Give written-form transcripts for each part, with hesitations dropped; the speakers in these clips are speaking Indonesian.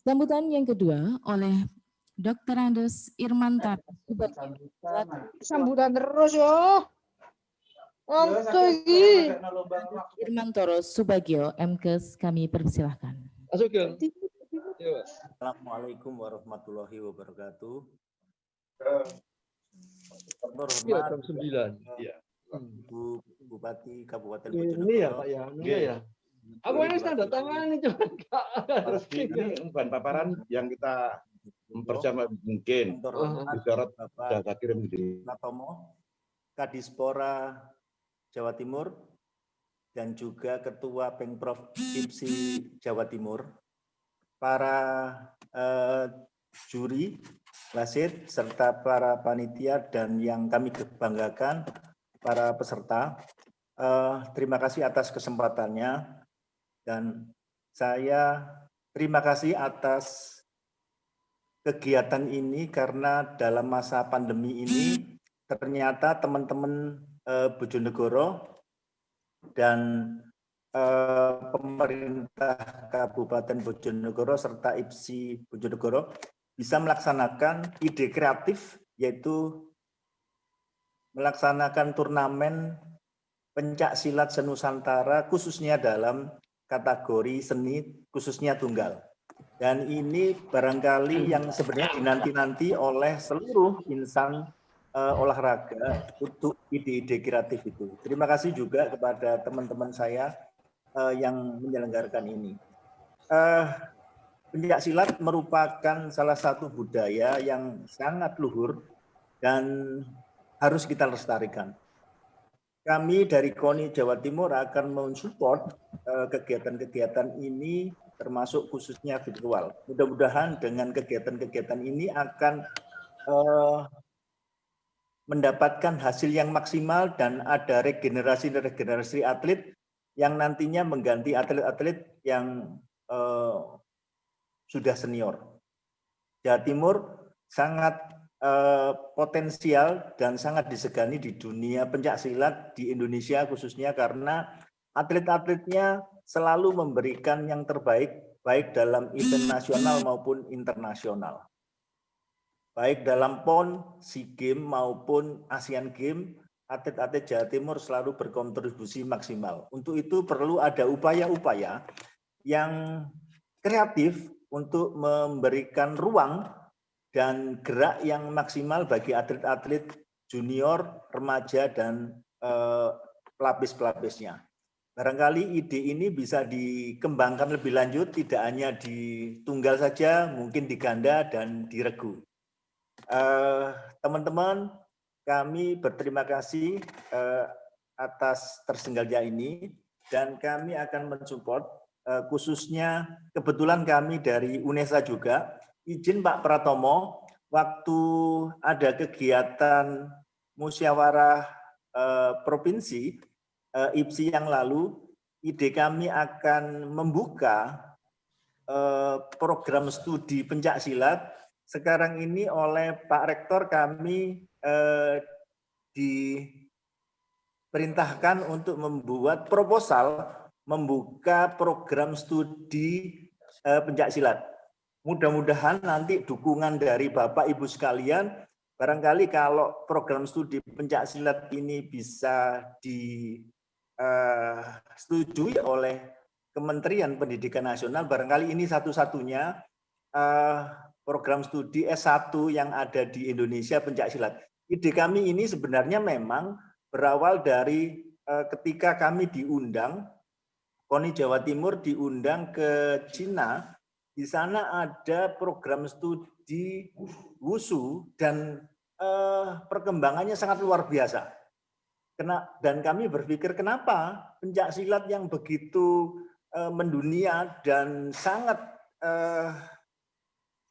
Sambutan yang kedua oleh Dr. Andes Irmantara. Sambutan terus yo. Oke. Irmantoro Subagio, MKes, kami persilahkan. Assalamualaikum warahmatullahi wabarakatuh. Jam 9. Ya. Bu Bupati Kabupaten Ini ya Bojonegoro. Pak ya, ini ya. Aku ini tanda tangan ini cuma ini bahan paparan yang kita mempercepat mungkin. Isyarat sudah saya kirim di Natomo, Kadispora Jawa Timur, dan juga Ketua Pengprov IPSI Jawa Timur, para juri, wasit, serta para panitia dan yang kami banggakan, para peserta. Terima kasih atas kesempatannya. Dan saya terima kasih atas kegiatan ini karena dalam masa pandemi ini ternyata teman-teman Bojonegoro dan pemerintah Kabupaten Bojonegoro serta IPSI Bojonegoro bisa melaksanakan ide kreatif, yaitu melaksanakan turnamen pencak silat senusantara khususnya dalam kategori seni khususnya tunggal. Dan ini barangkali yang sebenarnya dinanti-nanti oleh seluruh insan olahraga untuk ide-ide kreatif itu. Terima kasih juga kepada teman-teman saya yang menyelenggarakan ini. Pencak silat merupakan salah satu budaya yang sangat luhur dan harus kita lestarikan. Kami dari KONI Jawa Timur akan mensupport kegiatan-kegiatan ini, termasuk khususnya virtual. Mudah-mudahan dengan kegiatan-kegiatan ini akan mendapatkan hasil yang maksimal dan ada regenerasi atlet yang nantinya mengganti atlet-atlet yang sudah senior. Jawa Timur sangat potensial dan sangat disegani di dunia pencak silat di Indonesia khususnya karena atlet-atletnya selalu memberikan yang terbaik baik dalam event nasional maupun internasional. Baik dalam PON, SEA Games maupun Asian Games, atlet-atlet Jawa Timur selalu berkontribusi maksimal. Untuk itu perlu ada upaya-upaya yang kreatif untuk memberikan ruang dan gerak yang maksimal bagi atlet-atlet junior, remaja, dan pelapis-pelapisnya. Barangkali ide ini bisa dikembangkan lebih lanjut, tidak hanya di tunggal saja, mungkin di ganda dan di regu. Teman-teman, kami berterima kasih atas tersenggalnya ini, dan kami akan mensupport khususnya kebetulan kami dari UNESA juga. Izin Pak Pratomo, waktu ada kegiatan musyawarah provinsi IPSI yang lalu, ide kami akan membuka program studi pencak silat. Sekarang ini oleh Pak Rektor kami diperintahkan untuk membuat proposal membuka program studi pencak silat. Mudah-mudahan nanti dukungan dari Bapak Ibu sekalian, barangkali kalau program studi pencak silat ini bisa disetujui oleh Kementerian Pendidikan Nasional, barangkali ini satu-satunya program studi S1 yang ada di Indonesia pencak silat. Ide kami ini sebenarnya memang berawal dari ketika kami diundang, KONI Jawa Timur diundang ke Cina. Di sana ada program studi WUSU dan perkembangannya sangat luar biasa. Dan kami berpikir kenapa pencak silat yang begitu mendunia dan sangat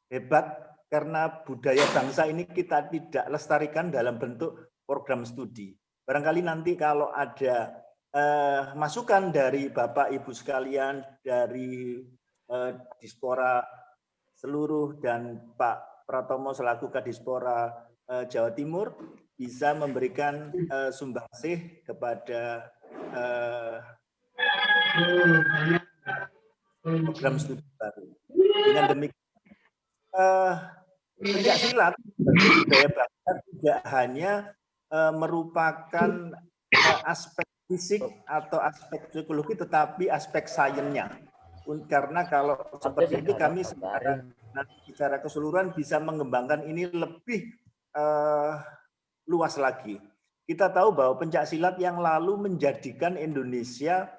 hebat karena budaya bangsa ini kita tidak lestarikan dalam bentuk program studi. Barangkali nanti kalau ada masukan dari Bapak Ibu sekalian, dari Dispora seluruh dan Pak Pratomo selaku Kadispora Jawa Timur bisa memberikan sumbangsih kepada program studi baru. Dengan demikian pencak silat sebagai budaya bangsa tidak hanya merupakan aspek fisik atau aspek psikologi, tetapi aspek sainsnya. Karena kalau seperti itu kami secara keseluruhan bisa mengembangkan ini lebih luas lagi. Kita tahu bahwa pencak silat yang lalu menjadikan Indonesia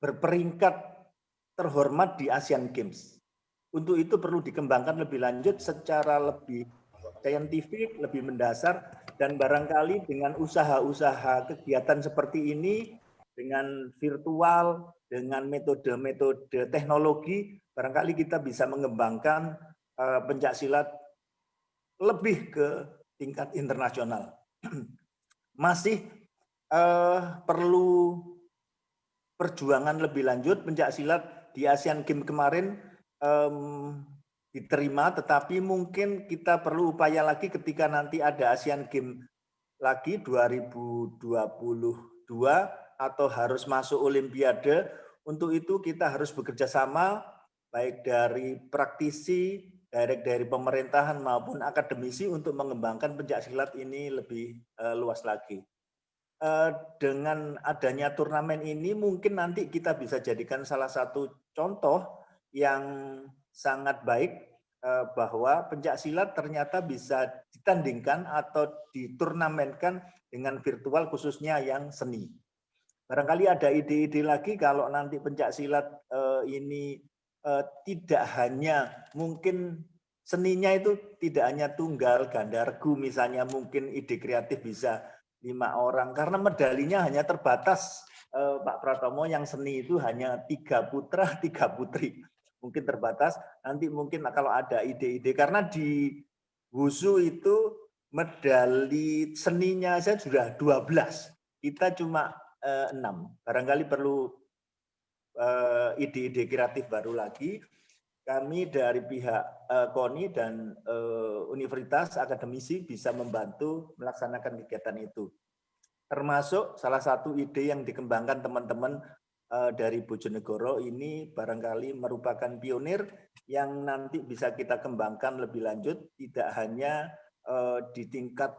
berperingkat terhormat di Asian Games. Untuk itu perlu dikembangkan lebih lanjut secara lebih saintifik, lebih mendasar, dan barangkali dengan usaha-usaha kegiatan seperti ini, dengan virtual, dengan metode-metode teknologi, barangkali kita bisa mengembangkan pencak silat lebih ke tingkat internasional. Masih perlu perjuangan lebih lanjut. Pencak silat di Asian Games kemarin diterima, tetapi mungkin kita perlu upaya lagi ketika nanti ada Asian Games lagi 2022 atau harus masuk Olimpiade. Untuk itu kita harus bekerja sama, baik dari praktisi, dari pemerintahan maupun akademisi untuk mengembangkan pencak silat ini lebih luas lagi. Dengan adanya turnamen ini mungkin nanti kita bisa jadikan salah satu contoh yang sangat baik bahwa pencak silat ternyata bisa ditandingkan atau diturnamenkan dengan virtual, khususnya yang seni. Barangkali ada ide-ide lagi kalau nanti pencak silat ini tidak hanya mungkin seninya itu tidak hanya tunggal ganda regu, misalnya mungkin ide kreatif bisa 5 orang, karena medalinya hanya terbatas Pak Pratomo, yang seni itu hanya 3 putra 3 putri, mungkin terbatas. Nanti mungkin kalau ada ide-ide, karena di Wushu itu medali seninya saya sudah 12, kita cuma 6. Barangkali perlu ide-ide kreatif baru lagi. Kami dari pihak KONI dan universitas akademisi bisa membantu melaksanakan kegiatan itu. Termasuk salah satu ide yang dikembangkan teman-teman dari Bojonegoro ini barangkali merupakan pionir yang nanti bisa kita kembangkan lebih lanjut, tidak hanya di tingkat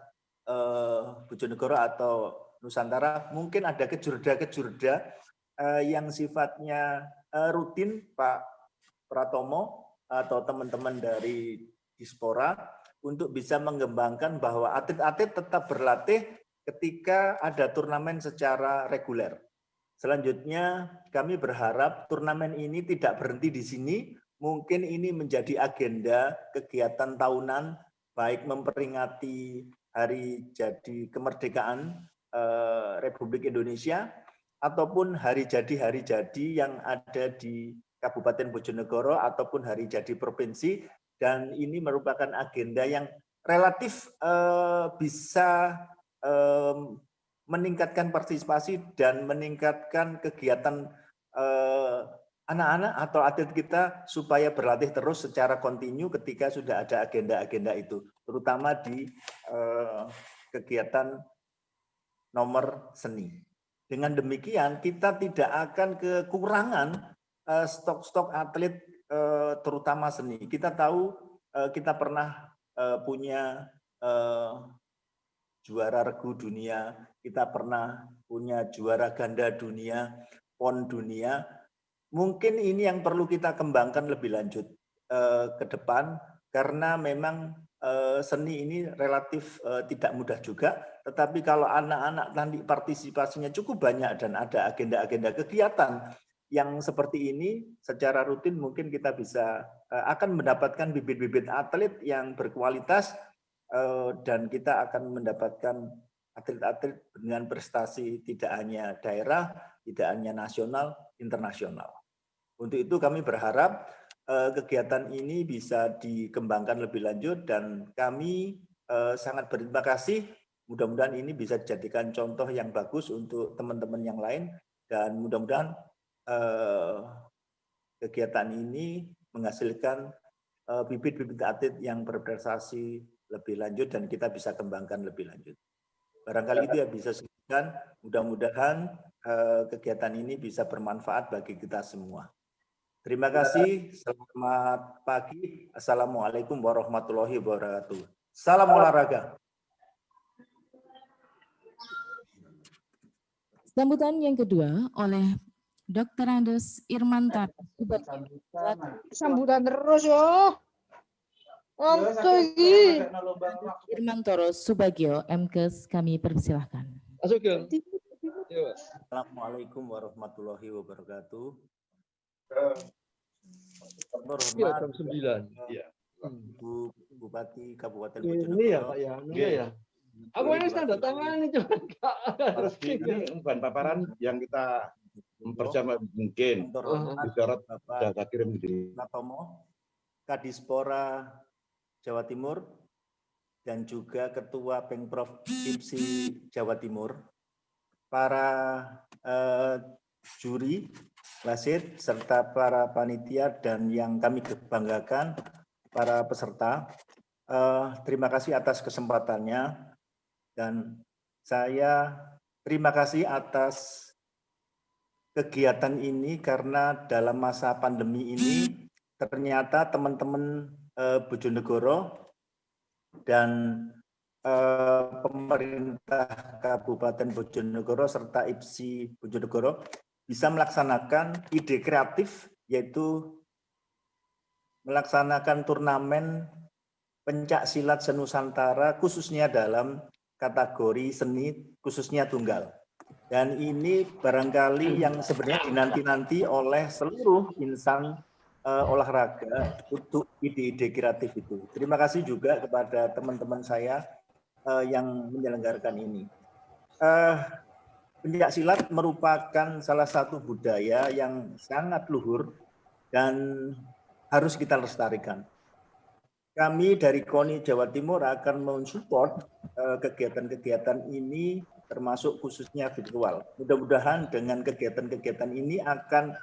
Bojonegoro atau Nusantara, mungkin ada kejurda-kejurda yang sifatnya rutin, Pak Pratomo atau teman-teman dari Dispora, untuk bisa mengembangkan bahwa atlet-atlet tetap berlatih ketika ada turnamen secara reguler. Selanjutnya kami berharap turnamen ini tidak berhenti di sini, mungkin ini menjadi agenda kegiatan tahunan, baik memperingati hari jadi kemerdekaan Republik Indonesia ataupun hari jadi yang ada di Kabupaten Bojonegoro ataupun hari jadi provinsi, dan ini merupakan agenda yang relatif bisa meningkatkan partisipasi dan meningkatkan kegiatan anak-anak atau atlet kita supaya berlatih terus secara kontinu ketika sudah ada agenda-agenda itu, terutama di kegiatan nomor seni. Dengan demikian kita tidak akan kekurangan stok-stok atlet terutama seni. Kita tahu kita pernah punya juara regu dunia, kita pernah punya juara ganda dunia, PON dunia. Mungkin ini yang perlu kita kembangkan lebih lanjut ke depan, karena memang seni ini relatif tidak mudah juga, tetapi kalau anak-anak nanti partisipasinya cukup banyak dan ada agenda-agenda kegiatan yang seperti ini secara rutin, mungkin kita bisa akan mendapatkan bibit-bibit atlet yang berkualitas dan kita akan mendapatkan atlet-atlet dengan prestasi tidak hanya daerah, tidak hanya nasional, internasional. Untuk itu kami berharap kegiatan ini bisa dikembangkan lebih lanjut, dan kami sangat berterima kasih. Mudah-mudahan ini bisa dijadikan contoh yang bagus untuk teman-teman yang lain, dan mudah-mudahan kegiatan ini menghasilkan bibit-bibit atlet yang berprestasi lebih lanjut dan kita bisa kembangkan lebih lanjut. Barangkali itu yang bisa saya sampaikan. Mudah-mudahan kegiatan ini bisa bermanfaat bagi kita semua. Terima kasih. Selamat pagi. Assalamualaikum warahmatullahi wabarakatuh. Salam olahraga. Sambutan yang kedua oleh Dr. Andes Irmantara Subagio. Sambutan terus yo. Oke. Irmantoro Subagio, MKes, kami persilahkan. Masuk ya. Iya, Pak. Assalamualaikum warahmatullahi wabarakatuh. Iya, Terhormat jam 9. Iya. Ibu Bupati Kabupaten Ini ya, Bojonegoro. Pak ya. Iya ya. Aku ini tanda tangan ini cuma Ini bahan paparan yang kita mempercepat mungkin. Terhormat Isyarat Bapak sudah saya kirim di Pratomo, Kadispora Jawa Timur, dan juga Ketua Pengprov IPSI Jawa Timur, para juri, wasit, serta para panitia dan yang kami banggakan, para peserta. Terima kasih atas kesempatannya, dan saya terima kasih atas kegiatan ini karena dalam masa pandemi ini ternyata teman-teman Bojonegoro dan pemerintah Kabupaten Bojonegoro serta IPSI Bojonegoro bisa melaksanakan ide kreatif, yaitu melaksanakan turnamen pencak silat senusantara khususnya dalam kategori seni khususnya tunggal. Dan ini barangkali yang sebenarnya dinanti-nanti oleh seluruh insan olahraga untuk ide-ide kreatif itu. Terima kasih juga kepada teman-teman saya yang menyelenggarakan ini. Pencak silat merupakan salah satu budaya yang sangat luhur dan harus kita lestarikan. Kami dari KONI Jawa Timur akan mensupport kegiatan-kegiatan ini, termasuk khususnya virtual. Mudah-mudahan dengan kegiatan-kegiatan ini akan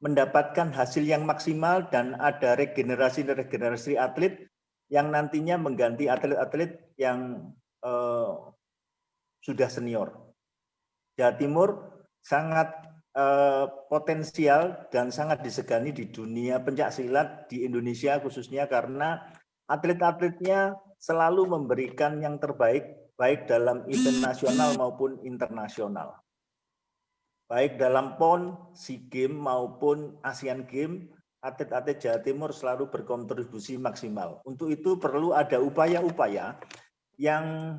mendapatkan hasil yang maksimal dan ada regenerasi atlet yang nantinya mengganti atlet-atlet yang sudah senior. Jawa Timur sangat potensial dan sangat disegani di dunia pencak silat di Indonesia khususnya karena atlet-atletnya selalu memberikan yang terbaik baik dalam event nasional maupun internasional. Baik dalam PON, SEA Games maupun Asian Games, atlet-atlet Jawa Timur selalu berkontribusi maksimal. Untuk itu perlu ada upaya-upaya yang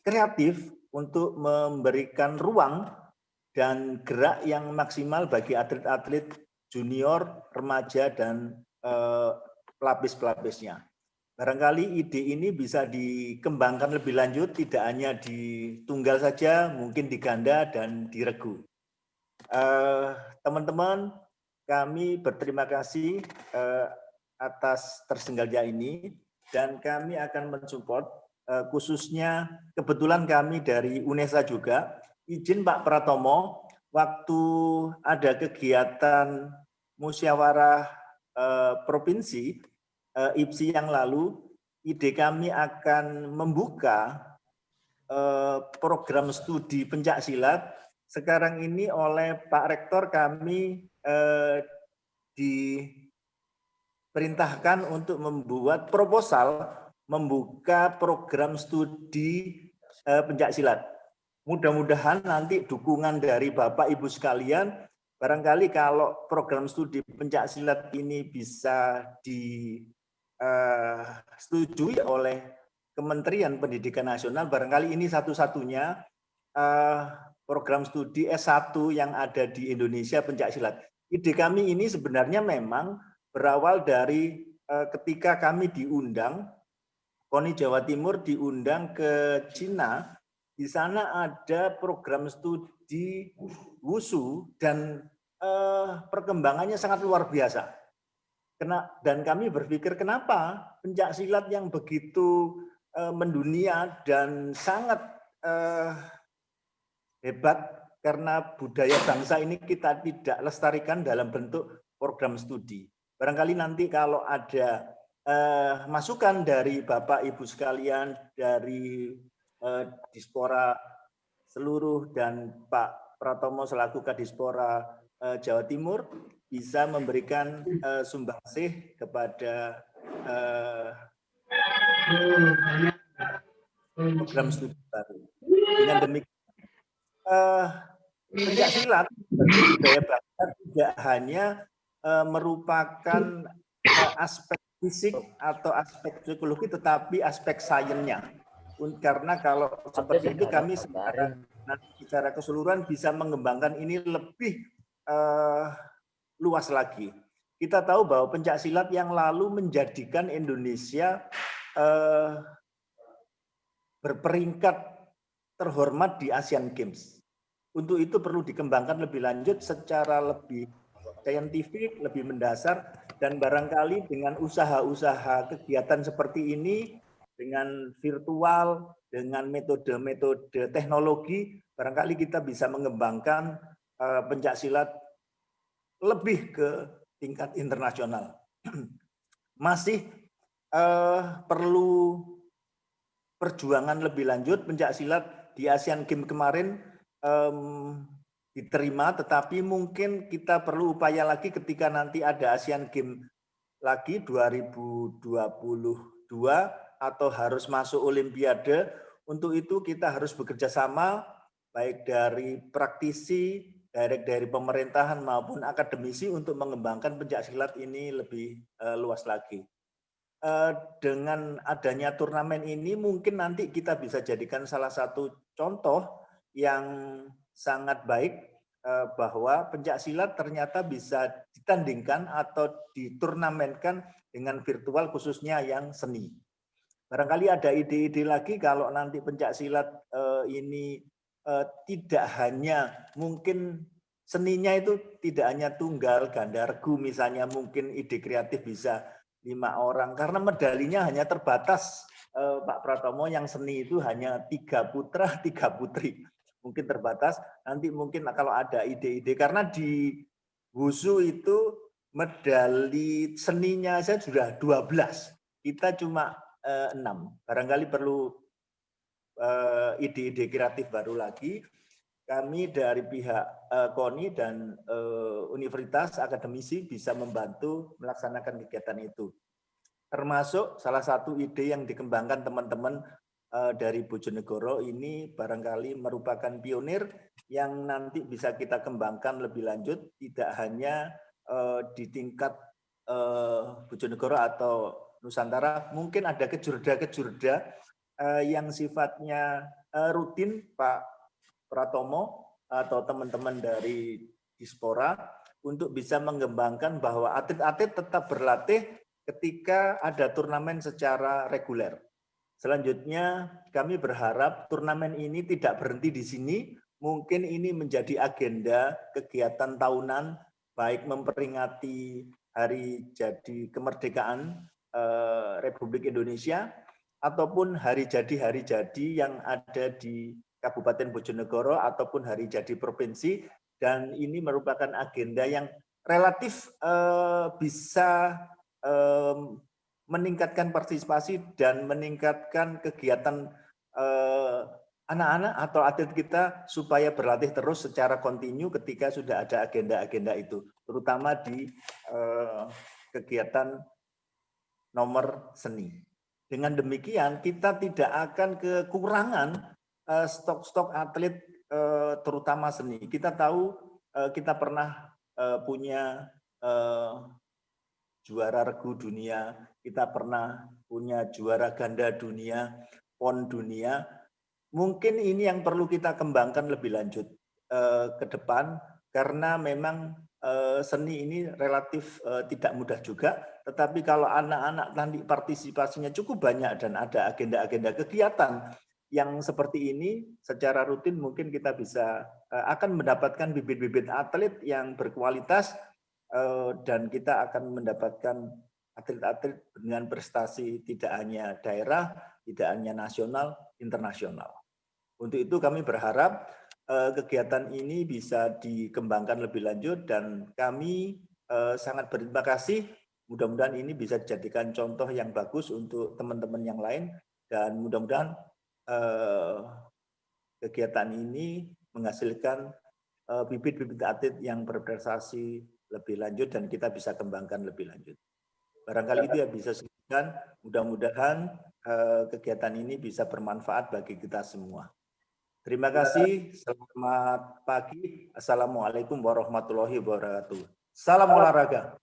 kreatif untuk memberikan ruang dan gerak yang maksimal bagi atlet-atlet junior, remaja, dan pelapis-pelapisnya. Barangkali ide ini bisa dikembangkan lebih lanjut, tidak hanya di tunggal saja, mungkin di ganda dan di regu. Teman-teman, kami berterima kasih atas tersenggolnya ini, dan kami akan mensupport khususnya kebetulan kami dari UNESA juga. Izin Pak Pratomo, waktu ada kegiatan musyawarah provinsi IPSI yang lalu, ide kami akan membuka program studi pencak silat. Sekarang ini oleh Pak Rektor kami diperintahkan untuk membuat proposal membuka program studi pencak silat. Mudah-mudahan nanti dukungan dari Bapak Ibu sekalian, barangkali kalau program studi pencak silat ini bisa disetujui oleh Kementerian Pendidikan Nasional, barangkali ini satu-satunya program studi S1 yang ada di Indonesia pencak silat. Ide kami ini sebenarnya memang berawal dari ketika kami diundang, KONI Jawa Timur diundang ke Cina. Di sana ada program studi wushu dan perkembangannya sangat luar biasa. Dan kami berpikir kenapa pencak silat yang begitu mendunia dan sangat hebat karena budaya bangsa ini kita tidak lestarikan dalam bentuk program studi. Barangkali nanti kalau ada masukan dari Bapak Ibu sekalian, dari Dispora seluruh dan Pak Pratomo selaku Kadispora Jawa Timur bisa memberikan sumbangsih kepada program studi baru. Dengan demikian, pencaksilat sebagai budaya bangsa tidak hanya merupakan aspek fisik atau aspek psikologi, tetapi aspek sainsnya. Karena kalau seperti itu kami secara keseluruhan bisa mengembangkan ini lebih luas lagi. Kita tahu bahwa pencaksilat yang lalu menjadikan Indonesia berperingkat terhormat di Asian Games. Untuk itu perlu dikembangkan lebih lanjut secara lebih saintifik, lebih mendasar, dan barangkali dengan usaha-usaha kegiatan seperti ini, dengan virtual, dengan metode-metode teknologi, barangkali kita bisa mengembangkan pencaksilat lebih ke tingkat internasional. Masih perlu perjuangan lebih lanjut. Pencaksilat di Asian Games kemarin diterima, tetapi mungkin kita perlu upaya lagi ketika nanti ada Asian Games lagi 2022 atau harus masuk Olimpiade. Untuk itu kita harus bekerja sama, baik dari praktisi, dari pemerintahan maupun akademisi untuk mengembangkan pencaksilat ini lebih luas lagi. Dengan adanya turnamen ini mungkin nanti kita bisa jadikan salah satu contoh yang sangat baik bahwa pencaksilat ternyata bisa ditandingkan atau diturnamenkan dengan virtual, khususnya yang seni. Barangkali ada ide-ide lagi kalau nanti pencaksilat ini tidak hanya mungkin seninya itu tidak hanya tunggal ganda regu, misalnya mungkin ide kreatif bisa 5 orang karena medalinya hanya terbatas. Pak Pratomo, yang seni itu hanya 3 putra 3 putri, mungkin terbatas. Nanti mungkin kalau ada ide-ide, karena di Wushu itu medali seninya saya sudah 12, kita cuma 6. Barangkali perlu ide-ide kreatif baru lagi. Kami dari pihak KONI dan universitas akademisi bisa membantu melaksanakan kegiatan itu. Termasuk salah satu ide yang dikembangkan teman-teman dari Bojonegoro ini barangkali merupakan pionir yang nanti bisa kita kembangkan lebih lanjut, tidak hanya di tingkat Bojonegoro atau Nusantara, mungkin ada kejurda-kejurda yang sifatnya rutin, Pak Pratomo atau teman-teman dari Dispora, untuk bisa mengembangkan bahwa atlet-atlet tetap berlatih ketika ada turnamen secara reguler. Selanjutnya kami berharap turnamen ini tidak berhenti di sini, mungkin ini menjadi agenda kegiatan tahunan, baik memperingati hari jadi kemerdekaan Republik Indonesia ataupun hari jadi yang ada di Kabupaten Bojonegoro ataupun hari jadi provinsi, dan ini merupakan agenda yang relatif bisa meningkatkan partisipasi dan meningkatkan kegiatan anak-anak atau atlet kita supaya berlatih terus secara kontinu ketika sudah ada agenda-agenda itu, terutama di kegiatan nomor seni. Dengan demikian kita tidak akan kekurangan stok-stok atlet terutama seni. Kita tahu kita pernah punya juara regu dunia, kita pernah punya juara ganda dunia, PON dunia. Mungkin ini yang perlu kita kembangkan lebih lanjut ke depan, karena memang seni ini relatif tidak mudah juga, tetapi kalau anak-anak nanti partisipasinya cukup banyak dan ada agenda-agenda kegiatan yang seperti ini secara rutin, mungkin kita bisa akan mendapatkan bibit-bibit atlet yang berkualitas dan kita akan mendapatkan atlet-atlet dengan prestasi tidak hanya daerah, tidak hanya nasional, internasional. Untuk itu kami berharap kegiatan ini bisa dikembangkan lebih lanjut dan kami sangat berterima kasih. Mudah-mudahan ini bisa dijadikan contoh yang bagus untuk teman-teman yang lain dan mudah-mudahan kegiatan ini menghasilkan bibit-bibit atlet yang berprestasi lebih lanjut dan kita bisa kembangkan lebih lanjut. Barangkali itu ya bisa sebutkan, mudah-mudahan kegiatan ini bisa bermanfaat bagi kita semua. Terima kasih, selamat pagi. Assalamualaikum warahmatullahi wabarakatuh. Salam olahraga.